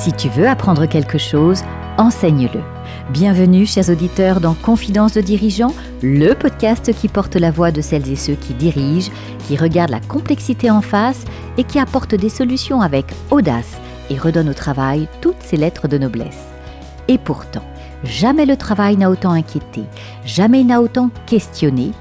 Si tu veux apprendre quelque chose, enseigne-le. Bienvenue, chers auditeurs, dans Confidences de dirigeants, le podcast qui porte la voix de celles et ceux qui dirigent, qui regardent la complexité en face et qui apportent des solutions avec audace et redonnent au travail toutes ses lettres de noblesse. Et pourtant, jamais le travail n'a autant inquiété, jamais il n'a autant questionné.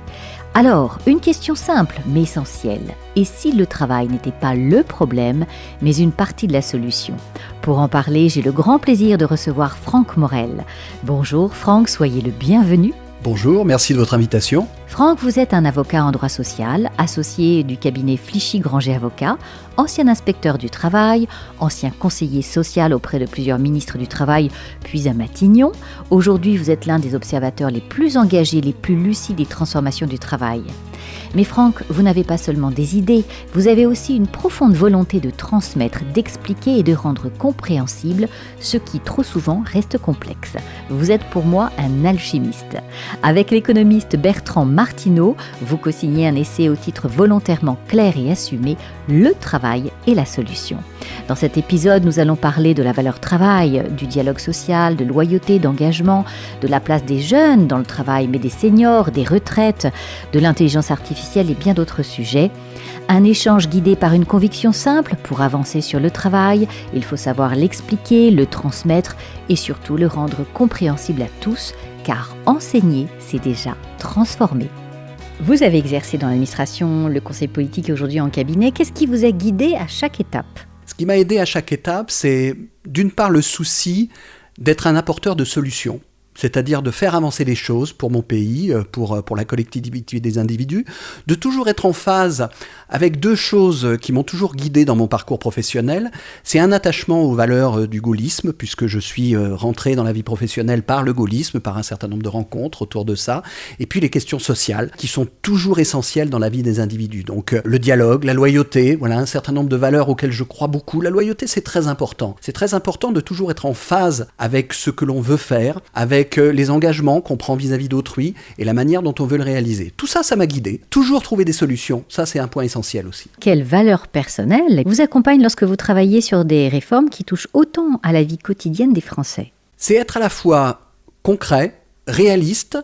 Alors, une question simple mais essentielle. Et si le travail n'était pas le problème, mais une partie de la solution? Pour en parler, j'ai le grand plaisir de recevoir Franck Morel. Bonjour Franck, soyez le bienvenu. Bonjour, merci de votre invitation. Franck, vous êtes un avocat en droit social, associé du cabinet Flichy-Granger Avocats, ancien inspecteur du travail, ancien conseiller social auprès de plusieurs ministres du Travail, puis à Matignon. Aujourd'hui, vous êtes l'un des observateurs les plus engagés, les plus lucides des transformations du travail. Mais Franck, vous n'avez pas seulement des idées, vous avez aussi une profonde volonté de transmettre, d'expliquer et de rendre compréhensible ce qui trop souvent reste complexe. Vous êtes pour moi un alchimiste. Avec l'économiste Bertrand Martineau, vous co-signez un essai au titre volontairement clair et assumé, Le travail et la solution. Dans cet épisode, nous allons parler de la valeur travail, du dialogue social, de loyauté, d'engagement, de la place des jeunes dans le travail, mais des seniors, des retraites, de l'intelligence artificielle et bien d'autres sujets. Un échange guidé par une conviction simple: pour avancer sur le travail, il faut savoir l'expliquer, le transmettre et surtout le rendre compréhensible à tous, car enseigner, c'est déjà transformer. Vous avez exercé dans l'administration, le conseil politique et aujourd'hui en cabinet. Qu'est-ce qui vous a guidé à chaque étape ? Ce qui m'a aidé à chaque étape, c'est d'une part le souci d'être un apporteur de solutions, c'est-à-dire de faire avancer les choses pour mon pays, pour la collectivité des individus, de toujours être en phase avec deux choses qui m'ont toujours guidé dans mon parcours professionnel. C'est un attachement aux valeurs du gaullisme, puisque je suis rentré dans la vie professionnelle par le gaullisme, par un certain nombre de rencontres autour de ça, et puis les questions sociales, qui sont toujours essentielles dans la vie des individus. Donc le dialogue, la loyauté, voilà un certain nombre de valeurs auxquelles je crois beaucoup. La loyauté, c'est très important. C'est très important de toujours être en phase avec ce que l'on veut faire, avec les engagements qu'on prend vis-à-vis d'autrui et la manière dont on veut le réaliser. Tout ça, ça m'a guidé. Toujours trouver des solutions, ça c'est un point essentiel aussi. Quelle valeur personnelle vous accompagne lorsque vous travaillez sur des réformes qui touchent autant à la vie quotidienne des Français? C'est être à la fois concret, réaliste,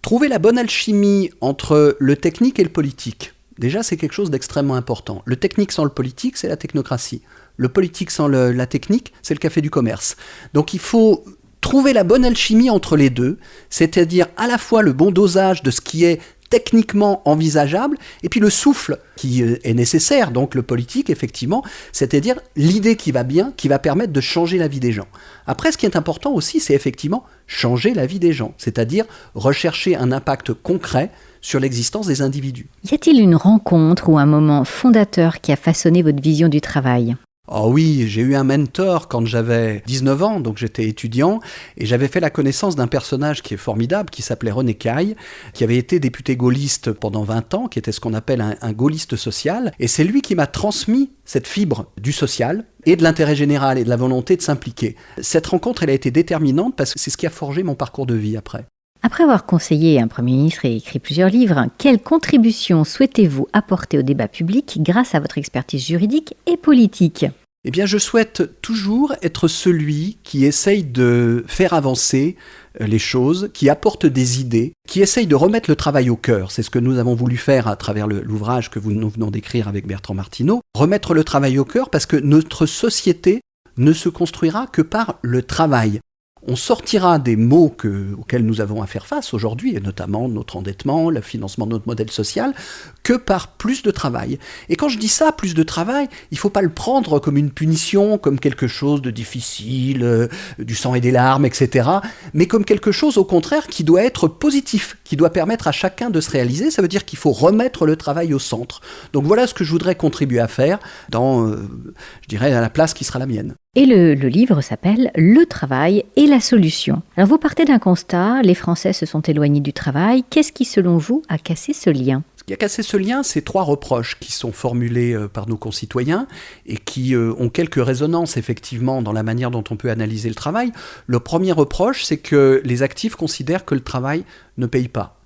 trouver la bonne alchimie entre le technique et le politique. Déjà, c'est quelque chose d'extrêmement important. Le technique sans le politique, c'est la technocratie. Le politique sans la technique, c'est le café du commerce. Donc il faut trouver la bonne alchimie entre les deux, c'est-à-dire à la fois le bon dosage de ce qui est techniquement envisageable, et puis le souffle qui est nécessaire, donc le politique, effectivement, c'est-à-dire l'idée qui va bien, qui va permettre de changer la vie des gens. Après, ce qui est important aussi, c'est effectivement changer la vie des gens, c'est-à-dire rechercher un impact concret sur l'existence des individus. Y a-t-il une rencontre ou un moment fondateur qui a façonné votre vision du travail ? Oh oui, j'ai eu un mentor quand j'avais 19 ans, donc j'étais étudiant, et j'avais fait la connaissance d'un personnage qui est formidable, qui s'appelait René Caille, qui avait été député gaulliste pendant 20 ans, qui était ce qu'on appelle un gaulliste social, et c'est lui qui m'a transmis cette fibre du social et de l'intérêt général et de la volonté de s'impliquer. Cette rencontre, elle a été déterminante parce que c'est ce qui a forgé mon parcours de vie après. Après avoir conseillé un Premier ministre et écrit plusieurs livres, quelle contribution souhaitez-vous apporter au débat public grâce à votre expertise juridique et politique ? Eh bien, je souhaite toujours être celui qui essaye de faire avancer les choses, qui apporte des idées, qui essaye de remettre le travail au cœur. C'est ce que nous avons voulu faire à travers l'ouvrage que nous venons d'écrire avec Bertrand Martineau. Remettre le travail au cœur parce que notre société ne se construira que par le travail. On sortira des maux auxquels nous avons à faire face aujourd'hui, et notamment notre endettement, le financement de notre modèle social, que par plus de travail. Et quand je dis ça, plus de travail, il ne faut pas le prendre comme une punition, comme quelque chose de difficile, du sang et des larmes, etc., mais comme quelque chose, au contraire, qui doit être positif, qui doit permettre à chacun de se réaliser. Ça veut dire qu'il faut remettre le travail au centre. Donc voilà ce que je voudrais contribuer à faire dans, je dirais, à la place qui sera la mienne. Et le livre s'appelle « Le travail et la solution ». Alors vous partez d'un constat, les Français se sont éloignés du travail. Qu'est-ce qui, selon vous, a cassé ce lien ? Ce qui a cassé ce lien, c'est 3 reproches qui sont formulés par nos concitoyens et qui ont quelques résonances effectivement dans la manière dont on peut analyser le travail. Le premier reproche, c'est que les actifs considèrent que le travail ne paye pas.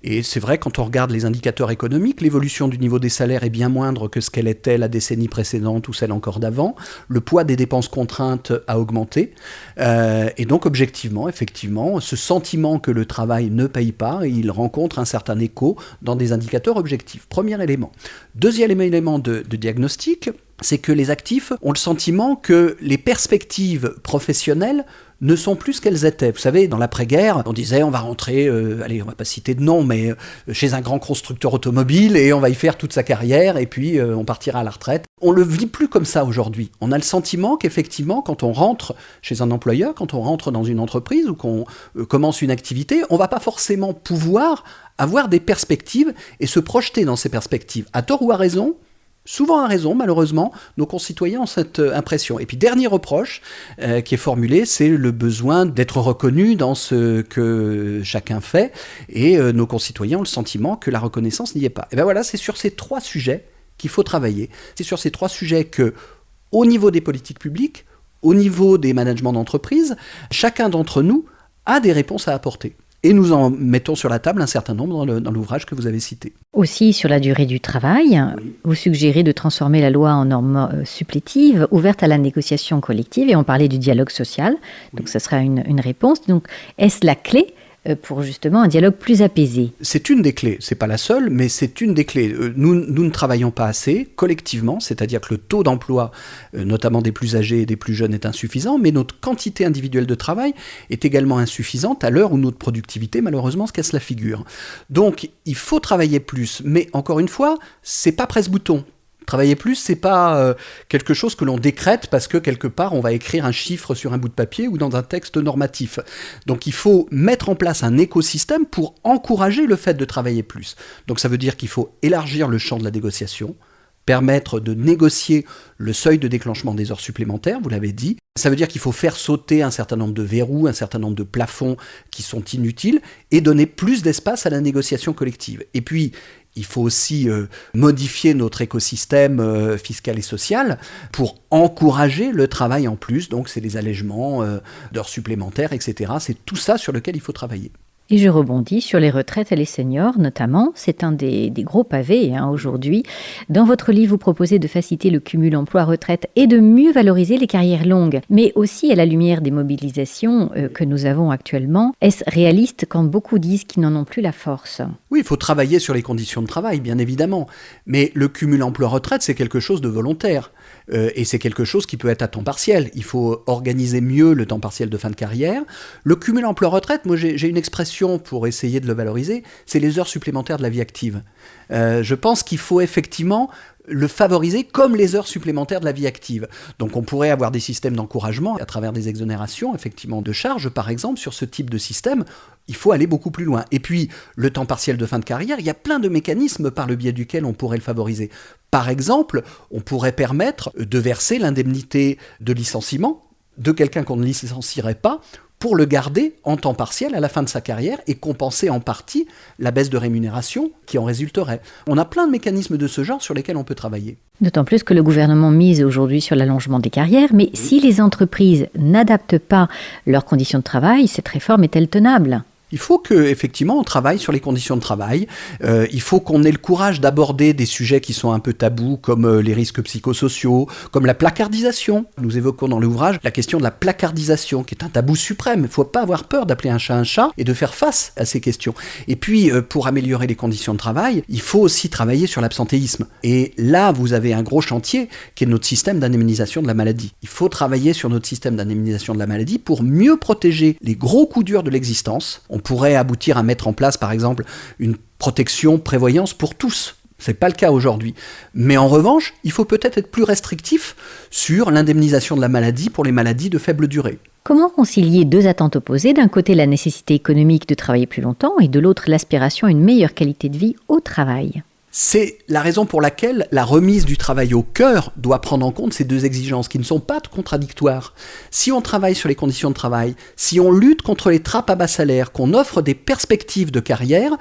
Et c'est vrai, quand on regarde les indicateurs économiques, l'évolution du niveau des salaires est bien moindre que ce qu'elle était la décennie précédente ou celle encore d'avant. Le poids des dépenses contraintes a augmenté. Et donc, objectivement, effectivement, ce sentiment que le travail ne paye pas, il rencontre un certain écho dans des indicateurs objectifs. Premier élément. Deuxième élément de diagnostic, c'est que les actifs ont le sentiment que les perspectives professionnelles ne sont plus ce qu'elles étaient. Vous savez, dans l'après-guerre, on disait on va rentrer, allez, on va pas citer de nom, mais chez un grand constructeur automobile et on va y faire toute sa carrière et puis on partira à la retraite. On le vit plus comme ça aujourd'hui. On a le sentiment qu'effectivement, quand on rentre chez un employeur, quand on rentre dans une entreprise ou qu'on commence une activité, on va pas forcément pouvoir avoir des perspectives et se projeter dans ces perspectives. À tort ou à raison, souvent à raison, malheureusement, nos concitoyens ont cette impression. Et puis, dernier reproche qui est formulé, c'est le besoin d'être reconnu dans ce que chacun fait. Et nos concitoyens ont le sentiment que la reconnaissance n'y est pas. Et bien voilà, c'est sur ces 3 sujets qu'il faut travailler. C'est sur ces 3 sujets que, au niveau des politiques publiques, au niveau des managements d'entreprise, chacun d'entre nous a des réponses à apporter. Et nous en mettons sur la table un certain nombre dans l'ouvrage que vous avez cité. Aussi sur la durée du travail, oui. Vous suggérez de transformer la loi en norme supplétive, ouverte à la négociation collective, et on parlait du dialogue social, donc oui. Ça sera une réponse. Donc est-ce la clé pour justement un dialogue plus apaisé? C'est une des clés, c'est pas la seule, mais c'est une des clés. Nous ne travaillons pas assez collectivement, c'est-à-dire que le taux d'emploi, notamment des plus âgés et des plus jeunes, est insuffisant, mais notre quantité individuelle de travail est également insuffisante à l'heure où notre productivité, malheureusement, se casse la figure. Donc, il faut travailler plus, mais encore une fois, c'est pas presse-bouton. Travailler plus, c'est pas quelque chose que l'on décrète parce que quelque part on va écrire un chiffre sur un bout de papier ou dans un texte normatif. Donc il faut mettre en place un écosystème pour encourager le fait de travailler plus. Donc ça veut dire qu'il faut élargir le champ de la négociation, permettre de négocier le seuil de déclenchement des heures supplémentaires, vous l'avez dit. Ça veut dire qu'il faut faire sauter un certain nombre de verrous, un certain nombre de plafonds qui sont inutiles et donner plus d'espace à la négociation collective. Et puis, il faut aussi modifier notre écosystème fiscal et social pour encourager le travail en plus. Donc, c'est les allègements d'heures supplémentaires, etc. C'est tout ça sur lequel il faut travailler. Et je rebondis sur les retraites et les seniors, notamment. C'est un des gros pavés aujourd'hui. Dans votre livre, vous proposez de faciliter le cumul emploi-retraite et de mieux valoriser les carrières longues. Mais aussi, à la lumière des mobilisations que nous avons actuellement, est-ce réaliste quand beaucoup disent qu'ils n'en ont plus la force ? Oui, il faut travailler sur les conditions de travail, bien évidemment. Mais le cumul emploi-retraite, c'est quelque chose de volontaire. Et c'est quelque chose qui peut être à temps partiel. Il faut organiser mieux le temps partiel de fin de carrière. Le cumul emploi-retraite, moi j'ai une expression pour essayer de le valoriser, c'est les heures supplémentaires de la vie active. Je pense qu'il faut effectivement le favoriser comme les heures supplémentaires de la vie active. Donc on pourrait avoir des systèmes d'encouragement à travers des exonérations, effectivement, de charges, par exemple, sur ce type de système. Il faut aller beaucoup plus loin. Et puis, le temps partiel de fin de carrière, il y a plein de mécanismes par le biais duquel on pourrait le favoriser. Par exemple, on pourrait permettre de verser l'indemnité de licenciement de quelqu'un qu'on ne licencierait pas pour le garder en temps partiel à la fin de sa carrière et compenser en partie la baisse de rémunération qui en résulterait. On a plein de mécanismes de ce genre sur lesquels on peut travailler. D'autant plus que le gouvernement mise aujourd'hui sur l'allongement des carrières, mais si les entreprises n'adaptent pas leurs conditions de travail, cette réforme est-elle tenable ? Il faut qu'effectivement on travaille sur les conditions de travail. Il faut qu'on ait le courage d'aborder des sujets qui sont un peu tabous, comme les risques psychosociaux, comme la placardisation. Nous évoquons dans l'ouvrage la question de la placardisation, qui est un tabou suprême. Il ne faut pas avoir peur d'appeler un chat et de faire face à ces questions. Et puis, pour améliorer les conditions de travail, il faut aussi travailler sur l'absentéisme. Et là, vous avez un gros chantier qui est notre système d'indemnisation de la maladie. Il faut travailler sur notre système d'indemnisation de la maladie pour mieux protéger les gros coups durs de l'existence. On pourrait aboutir à mettre en place, par exemple, une protection prévoyance pour tous. Ce n'est pas le cas aujourd'hui. Mais en revanche, il faut peut-être être plus restrictif sur l'indemnisation de la maladie pour les maladies de faible durée. Comment concilier deux attentes opposées ? D'un côté, la nécessité économique de travailler plus longtemps et de l'autre, l'aspiration à une meilleure qualité de vie au travail. C'est la raison pour laquelle la remise du travail au cœur doit prendre en compte ces deux exigences qui ne sont pas contradictoires. Si on travaille sur les conditions de travail, si on lutte contre les trappes à bas salaire, qu'on offre des perspectives de carrière,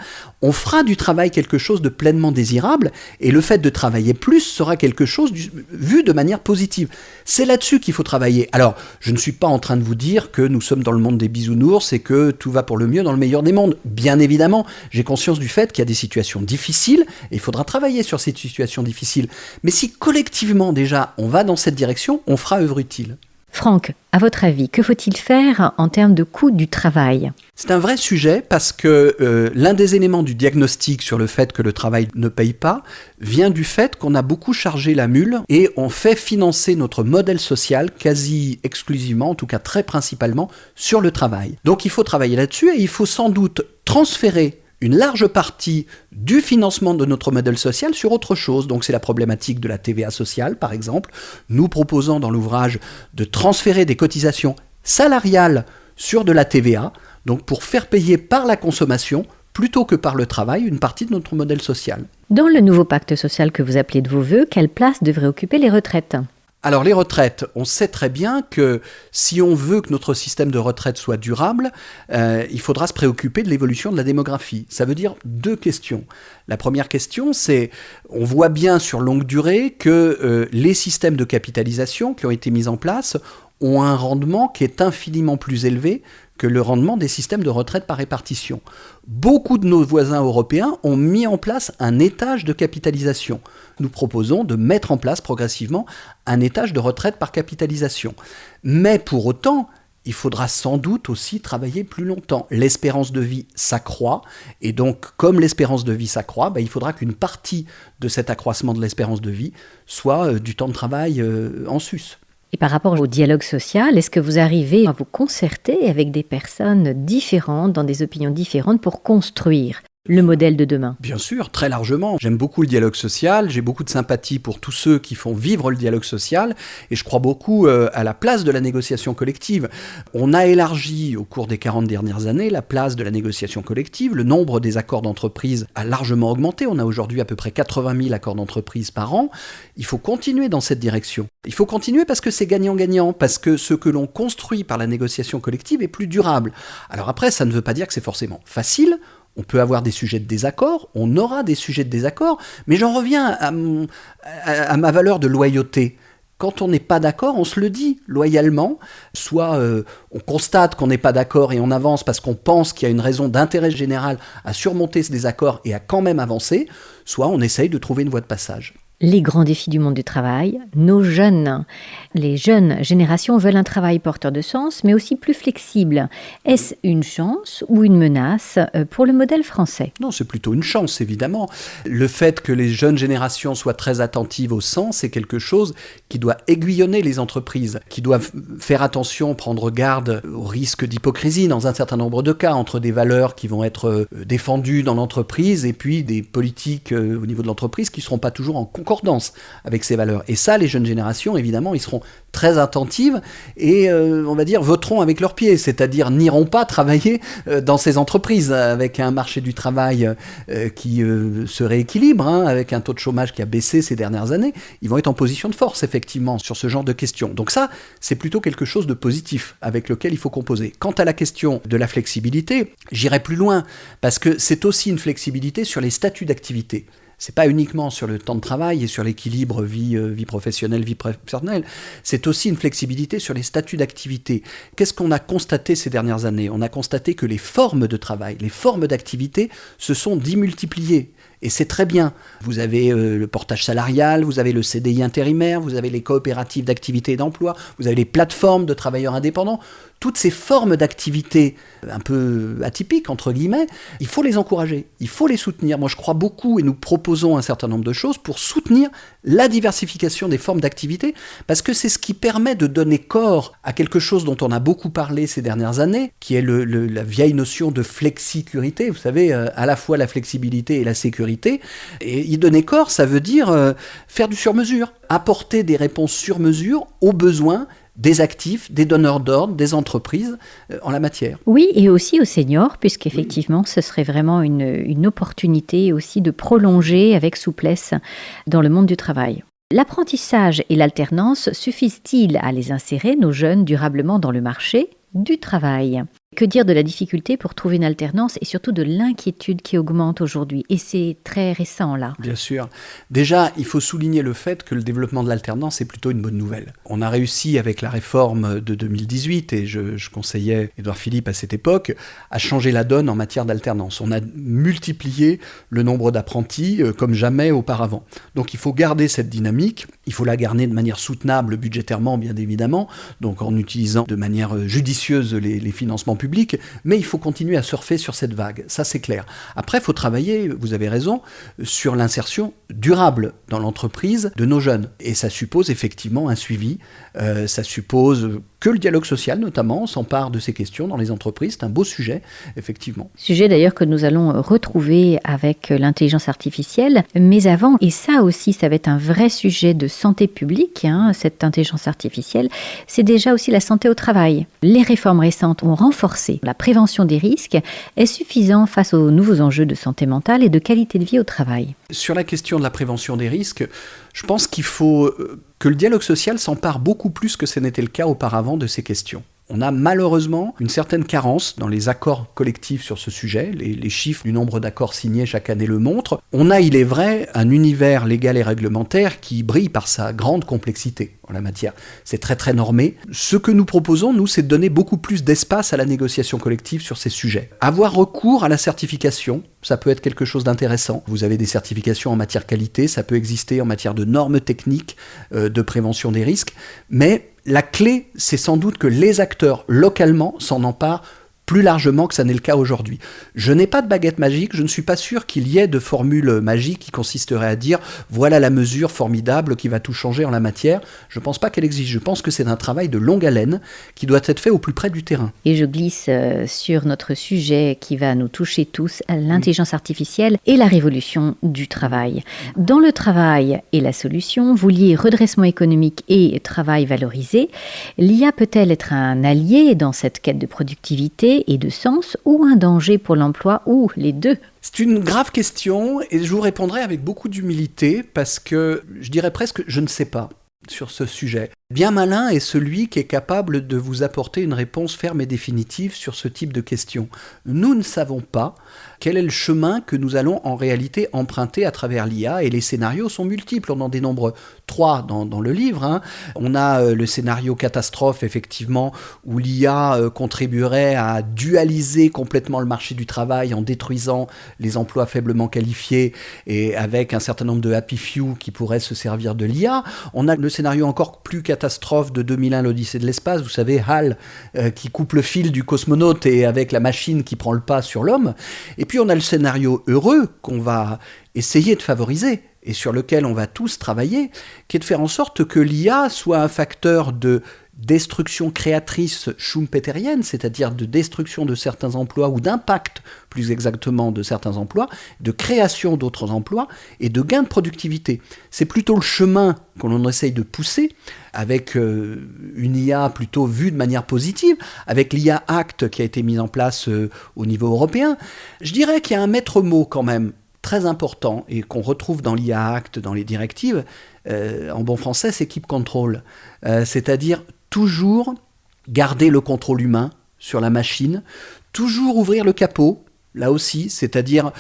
on fera du travail quelque chose de pleinement désirable et le fait de travailler plus sera quelque chose vu de manière positive. C'est là-dessus qu'il faut travailler. Alors, je ne suis pas en train de vous dire que nous sommes dans le monde des bisounours et que tout va pour le mieux dans le meilleur des mondes. Bien évidemment, j'ai conscience du fait qu'il y a des situations difficiles et il faudra travailler sur ces situations difficiles. Mais si collectivement déjà on va dans cette direction, on fera œuvre utile. Franck, à votre avis, que faut-il faire en termes de coût du travail ? C'est un vrai sujet parce que l'un des éléments du diagnostic sur le fait que le travail ne paye pas vient du fait qu'on a beaucoup chargé la mule et on fait financer notre modèle social quasi exclusivement, en tout cas très principalement, sur le travail. Donc il faut travailler là-dessus et il faut sans doute transférer une large partie du financement de notre modèle social sur autre chose. Donc c'est la problématique de la TVA sociale, par exemple. Nous proposons dans l'ouvrage de transférer des cotisations salariales sur de la TVA, donc pour faire payer par la consommation, plutôt que par le travail, une partie de notre modèle social. Dans le nouveau pacte social que vous appelez de vos vœux, quelle place devraient occuper les retraites ? Alors les retraites, on sait très bien que si on veut que notre système de retraite soit durable, il faudra se préoccuper de l'évolution de la démographie. Ça veut dire deux questions. La première question, c'est, on voit bien sur longue durée que les systèmes de capitalisation qui ont été mis en place ont un rendement qui est infiniment plus élevé que le rendement des systèmes de retraite par répartition. Beaucoup de nos voisins européens ont mis en place un étage de capitalisation. Nous proposons de mettre en place progressivement un étage de retraite par capitalisation. Mais pour autant, il faudra sans doute aussi travailler plus longtemps. L'espérance de vie s'accroît, et donc comme l'espérance de vie s'accroît, il faudra qu'une partie de cet accroissement de l'espérance de vie soit du temps de travail en sus. Et par rapport au dialogue social, est-ce que vous arrivez à vous concerter avec des personnes différentes, dans des opinions différentes, pour construire le modèle de demain ? Bien sûr, très largement. J'aime beaucoup le dialogue social, j'ai beaucoup de sympathie pour tous ceux qui font vivre le dialogue social, et je crois beaucoup à la place de la négociation collective. On a élargi au cours des 40 dernières années la place de la négociation collective, le nombre des accords d'entreprise a largement augmenté, on a aujourd'hui à peu près 80 000 accords d'entreprise par an. Il faut continuer dans cette direction. Il faut continuer parce que c'est gagnant-gagnant, parce que ce que l'on construit par la négociation collective est plus durable. Alors après, ça ne veut pas dire que c'est forcément facile. On peut avoir des sujets de désaccord, on aura des sujets de désaccord, mais j'en reviens à ma valeur de loyauté. Quand on n'est pas d'accord, on se le dit loyalement, soit on constate qu'on n'est pas d'accord et on avance parce qu'on pense qu'il y a une raison d'intérêt général à surmonter ce désaccord et à quand même avancer, soit on essaye de trouver une voie de passage. Les grands défis du monde du travail, nos jeunes. Les jeunes générations veulent un travail porteur de sens, mais aussi plus flexible. Est-ce une chance ou une menace pour le modèle français ? Non, c'est plutôt une chance, évidemment. Le fait que les jeunes générations soient très attentives au sens, c'est quelque chose qui doit aiguillonner les entreprises, qui doivent faire attention, prendre garde au risque d'hypocrisie dans un certain nombre de cas, entre des valeurs qui vont être défendues dans l'entreprise et puis des politiques au niveau de l'entreprise qui ne seront pas toujours en concordance avec ces valeurs. Et ça, les jeunes générations, évidemment, ils seront très attentives et, on va dire, voteront avec leurs pieds, c'est-à-dire n'iront pas travailler dans ces entreprises avec un marché du travail qui se rééquilibre, avec un taux de chômage qui a baissé ces dernières années. Ils vont être en position de force, effectivement, sur ce genre de questions. Donc ça, c'est plutôt quelque chose de positif avec lequel il faut composer. Quant à la question de la flexibilité, j'irai plus loin, parce que c'est aussi une flexibilité sur les statuts d'activité. C'est pas uniquement sur le temps de travail et sur l'équilibre vie professionnelle, vie personnelle, c'est aussi une flexibilité sur les statuts d'activité. Qu'est-ce qu'on a constaté ces dernières années ? On a constaté que les formes de travail, les formes d'activité se sont démultipliées. Et c'est très bien. Vous avez le portage salarial, vous avez le CDI intérimaire, vous avez les coopératives d'activité et d'emploi, vous avez les plateformes de travailleurs indépendants. Toutes ces formes d'activité un peu atypiques, entre guillemets, il faut les encourager, il faut les soutenir. Moi, je crois beaucoup et nous proposons un certain nombre de choses pour soutenir la diversification des formes d'activité, parce que c'est ce qui permet de donner corps à quelque chose dont on a beaucoup parlé ces dernières années, qui est la vieille notion de flexicurité, vous savez, à la fois la flexibilité et la sécurité. Et y donner corps, ça veut dire faire du sur-mesure, apporter des réponses sur-mesure aux besoins des actifs, des donneurs d'ordre, des entreprises en la matière. Oui, et aussi aux seniors, puisqu'effectivement, ce serait vraiment une opportunité aussi de prolonger avec souplesse dans le monde du travail. L'apprentissage et l'alternance suffisent-ils à les insérer, nos jeunes, durablement dans le marché du travail ? Que dire de la difficulté pour trouver une alternance et surtout de l'inquiétude qui augmente aujourd'hui ? Et c'est très récent là. Bien sûr. Déjà, il faut souligner le fait que le développement de l'alternance est plutôt une bonne nouvelle. On a réussi avec la réforme de 2018, et je conseillais Édouard Philippe à cette époque, à changer la donne en matière d'alternance. On a multiplié le nombre d'apprentis comme jamais auparavant. Donc il faut garder cette dynamique, il faut la garder de manière soutenable budgétairement, bien évidemment, donc en utilisant de manière judicieuse les financements publics, mais il faut continuer à surfer sur cette vague, ça c'est clair. Après, il faut travailler, vous avez raison, sur l'insertion durable dans l'entreprise de nos jeunes. Et ça suppose effectivement un suivi, ça suppose que le dialogue social notamment s'empare de ces questions dans les entreprises. C'est un beau sujet, effectivement. Sujet d'ailleurs que nous allons retrouver avec l'intelligence artificielle. Mais avant, et ça aussi, ça va être un vrai sujet de santé publique, cette intelligence artificielle, c'est déjà aussi la santé au travail. Les réformes récentes ont renforcé la prévention des risques. Est suffisant face aux nouveaux enjeux de santé mentale et de qualité de vie au travail. Sur la question de la prévention des risques, je pense qu'il faut que le dialogue social s'empare beaucoup plus que ce n'était le cas auparavant de ces questions. On a malheureusement une certaine carence dans les accords collectifs sur ce sujet. Les chiffres du nombre d'accords signés chaque année le montrent. On a, il est vrai, un univers légal et réglementaire qui brille par sa grande complexité en la matière. C'est très très normé. Ce que nous proposons, nous, c'est de donner beaucoup plus d'espace à la négociation collective sur ces sujets. Avoir recours à la certification, ça peut être quelque chose d'intéressant. Vous avez des certifications en matière qualité, ça peut exister en matière de normes techniques de prévention des risques, mais la clé, c'est sans doute que les acteurs localement s'en emparent plus largement que ça n'est le cas aujourd'hui. Je n'ai pas de baguette magique, je ne suis pas sûr qu'il y ait de formule magique qui consisterait à dire voilà la mesure formidable qui va tout changer en la matière. Je ne pense pas qu'elle existe, je pense que c'est un travail de longue haleine qui doit être fait au plus près du terrain. Et je glisse sur notre sujet qui va nous toucher tous, l'intelligence artificielle et la révolution du travail. Dans le travail et la solution, vous liez redressement économique et travail valorisé. L'IA peut-elle être un allié dans cette quête de productivité et de sens, ou un danger pour l'emploi, ou les deux ? C'est une grave question et je vous répondrai avec beaucoup d'humilité parce que je dirais presque je ne sais pas sur ce sujet. Bien malin est celui qui est capable de vous apporter une réponse ferme et définitive sur ce type de questions. Nous ne savons pas quel est le chemin que nous allons en réalité emprunter à travers l'IA, et les scénarios sont multiples. On en dénombre 3 dans le livre. On a le scénario catastrophe, effectivement, où l'IA contribuerait à dualiser complètement le marché du travail en détruisant les emplois faiblement qualifiés et avec un certain nombre de happy few qui pourraient se servir de l'IA. On a le scénario encore plus catastrophe de 2001, l'Odyssée de l'espace, vous savez, HAL qui coupe le fil du cosmonaute et avec la machine qui prend le pas sur l'homme. Et puis on a le scénario heureux qu'on va essayer de favoriser et sur lequel on va tous travailler, qui est de faire en sorte que l'IA soit un facteur de destruction créatrice schumpeterienne, c'est-à-dire de destruction de certains emplois ou d'impact, plus exactement, de certains emplois, de création d'autres emplois et de gain de productivité. C'est plutôt le chemin qu'on essaye de pousser avec une IA plutôt vue de manière positive, avec l'IA Act qui a été mise en place au niveau européen. Je dirais qu'il y a un maître mot quand même très important et qu'on retrouve dans l'IA Act, dans les directives, en bon français, c'est keep control, c'est-à-dire toujours garder le contrôle humain sur la machine, toujours ouvrir le capot, là aussi, c'est-à-dire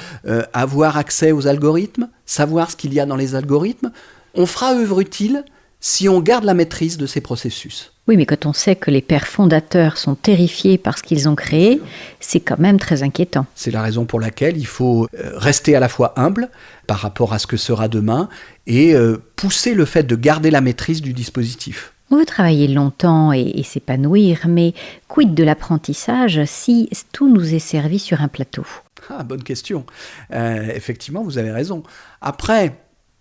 avoir accès aux algorithmes, savoir ce qu'il y a dans les algorithmes. On fera œuvre utile si on garde la maîtrise de ces processus. Oui, mais quand on sait que les pères fondateurs sont terrifiés par ce qu'ils ont créé, c'est quand même très inquiétant. C'est la raison pour laquelle il faut rester à la fois humble par rapport à ce que sera demain et pousser le fait de garder la maîtrise du dispositif. On veut travailler longtemps et s'épanouir, mais quid de l'apprentissage si tout nous est servi sur un plateau ? Ah, bonne question. Effectivement, vous avez raison. Après,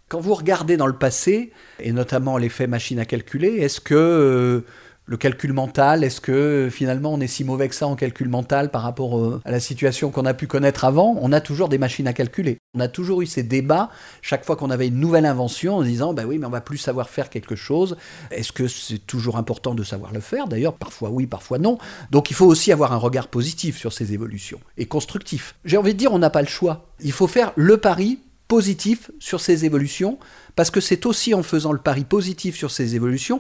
quand vous regardez dans le passé, et notamment l'effet machine à calculer, est-ce que Le calcul mental, est-ce que finalement on est si mauvais que ça en calcul mental par rapport à la situation qu'on a pu connaître avant? On a toujours des machines à calculer. On a toujours eu ces débats chaque fois qu'on avait une nouvelle invention en disant bah oui mais on va plus savoir faire quelque chose. Est-ce que c'est toujours important de savoir le faire? D'ailleurs parfois oui, parfois non. Donc il faut aussi avoir un regard positif sur ces évolutions et constructif. J'ai envie de dire on n'a pas le choix. Il faut faire le pari positif sur ces évolutions parce que c'est aussi en faisant le pari positif sur ces évolutions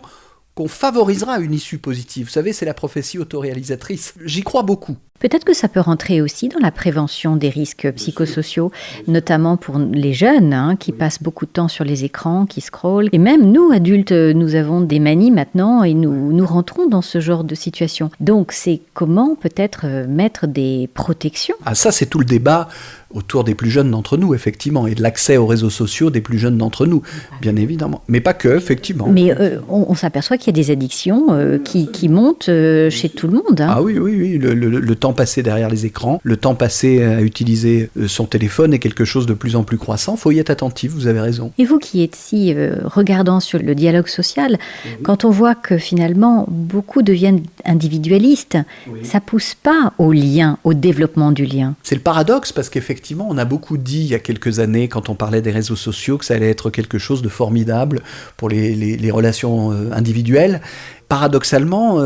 qu'on favorisera une issue positive. Vous savez, c'est la prophétie autoréalisatrice. J'y crois beaucoup. Peut-être que ça peut rentrer aussi dans la prévention des risques psychosociaux, notamment pour les jeunes qui passent beaucoup de temps sur les écrans, qui scrollent. Et même nous, adultes, nous avons des manies maintenant et nous rentrons dans ce genre de situation. Donc, c'est comment peut-être mettre des protections? Ah, ça, c'est tout le débat autour des plus jeunes d'entre nous, effectivement, et de l'accès aux réseaux sociaux des plus jeunes d'entre nous, bien évidemment. Mais pas que, effectivement. Mais on s'aperçoit qu'il y a des addictions qui montent chez tout le monde. Ah oui, le temps passé derrière les écrans, le temps passé à utiliser son téléphone est quelque chose de plus en plus croissant. Il faut y être attentif, vous avez raison. Et vous qui êtes si regardant sur le dialogue social, quand on voit que finalement beaucoup deviennent individualistes, ça pousse pas au lien, au développement du lien. C'est le paradoxe parce qu'effectivement, on a beaucoup dit il y a quelques années, quand on parlait des réseaux sociaux, que ça allait être quelque chose de formidable pour les relations individuelles. Paradoxalement,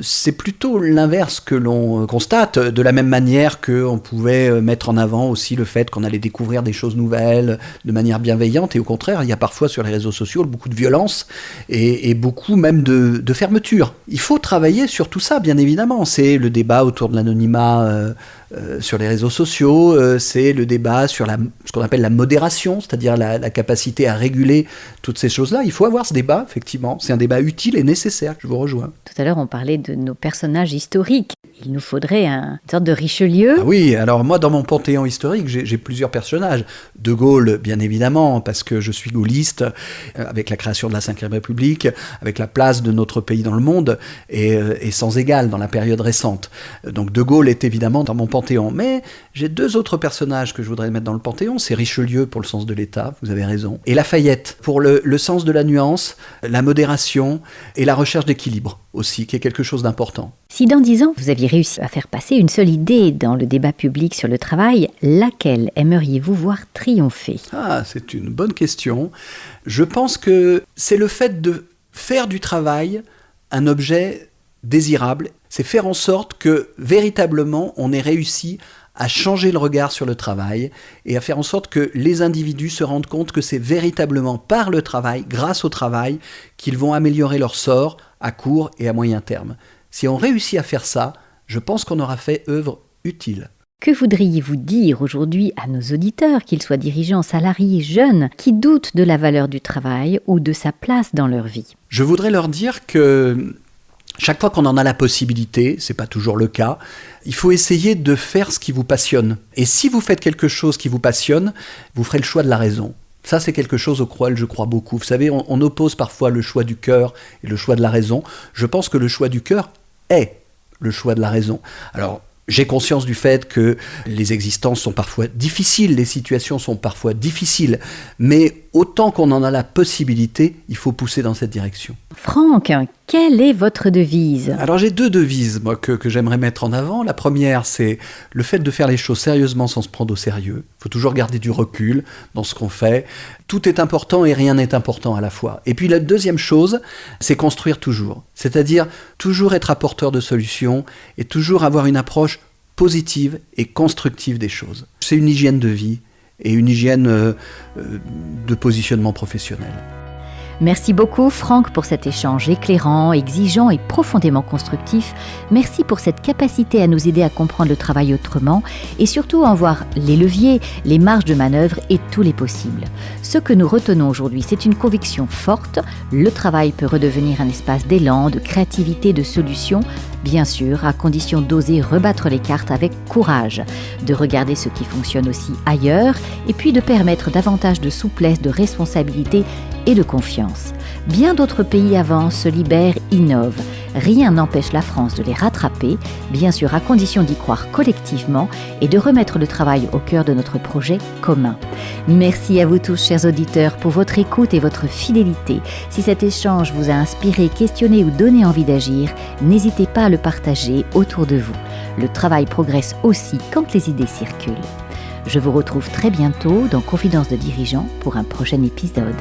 c'est plutôt l'inverse que l'on constate, de la même manière qu'on pouvait mettre en avant aussi le fait qu'on allait découvrir des choses nouvelles de manière bienveillante, et au contraire, il y a parfois sur les réseaux sociaux beaucoup de violence et beaucoup même de fermeture. Il faut travailler sur tout ça, bien évidemment. C'est le débat autour de l'anonymat sur les réseaux sociaux, c'est le débat sur ce qu'on appelle la modération, c'est-à-dire la capacité à réguler toutes ces choses-là. Il faut avoir ce débat, effectivement. C'est un débat utile et nécessaire. Je vous rejoins. Tout à l'heure, on parlait de nos personnages historiques. Il nous faudrait une sorte de Richelieu. Ah oui, alors moi, dans mon panthéon historique, j'ai plusieurs personnages. De Gaulle, bien évidemment, parce que je suis gaulliste, avec la création de la Ve République, avec la place de notre pays dans le monde, et sans égal dans la période récente. Donc De Gaulle est évidemment dans mon panthéon. Mais j'ai deux autres personnages que je voudrais mettre dans le panthéon. C'est Richelieu pour le sens de l'État, vous avez raison, et Lafayette pour le sens de la nuance, la modération et la recherche d'équilibre aussi, qui est quelque chose d'important. Si dans 10 ans, vous aviez réussi à faire passer une seule idée dans le débat public sur le travail, laquelle aimeriez-vous voir triompher? Ah, c'est une bonne question. Je pense que c'est le fait de faire du travail un objet désirable. C'est faire en sorte que, véritablement, on ait réussi à changer le regard sur le travail et à faire en sorte que les individus se rendent compte que c'est véritablement par le travail, grâce au travail, qu'ils vont améliorer leur sort à court et à moyen terme. Si on réussit à faire ça, je pense qu'on aura fait œuvre utile. Que voudriez-vous dire aujourd'hui à nos auditeurs, qu'ils soient dirigeants, salariés, jeunes, qui doutent de la valeur du travail ou de sa place dans leur vie? Je voudrais leur dire que chaque fois qu'on en a la possibilité, c'est pas toujours le cas, il faut essayer de faire ce qui vous passionne. Et si vous faites quelque chose qui vous passionne, vous ferez le choix de la raison. Ça, c'est quelque chose auquel je crois beaucoup. Vous savez, on oppose parfois le choix du cœur et le choix de la raison. Je pense que le choix du cœur est le choix de la raison. Alors, j'ai conscience du fait que les existences sont parfois difficiles, les situations sont parfois difficiles, mais autant qu'on en a la possibilité, il faut pousser dans cette direction. Franck, quelle est votre devise? Alors j'ai deux devises moi, que j'aimerais mettre en avant. La première, c'est le fait de faire les choses sérieusement sans se prendre au sérieux. Il faut toujours garder du recul dans ce qu'on fait. Tout est important et rien n'est important à la fois. Et puis la deuxième chose, c'est construire toujours. C'est-à-dire toujours être apporteur de solutions et toujours avoir une approche positive et constructive des choses. C'est une hygiène de vie et une hygiène de positionnement professionnel. Merci beaucoup Franck pour cet échange éclairant, exigeant et profondément constructif. Merci pour cette capacité à nous aider à comprendre le travail autrement et surtout à en voir les leviers, les marges de manœuvre et tous les possibles. Ce que nous retenons aujourd'hui, c'est une conviction forte. Le travail peut redevenir un espace d'élan, de créativité, de solutions, bien sûr, à condition d'oser rebattre les cartes avec courage, de regarder ce qui fonctionne aussi ailleurs et puis de permettre davantage de souplesse, de responsabilité et de confiance. Bien d'autres pays avancent, se libèrent, innovent. Rien n'empêche la France de les rattraper, bien sûr à condition d'y croire collectivement et de remettre le travail au cœur de notre projet commun. Merci à vous tous, chers auditeurs, pour votre écoute et votre fidélité. Si cet échange vous a inspiré, questionné ou donné envie d'agir, n'hésitez pas à le partager autour de vous. Le travail progresse aussi quand les idées circulent. Je vous retrouve très bientôt dans Confidences de dirigeants pour un prochain épisode.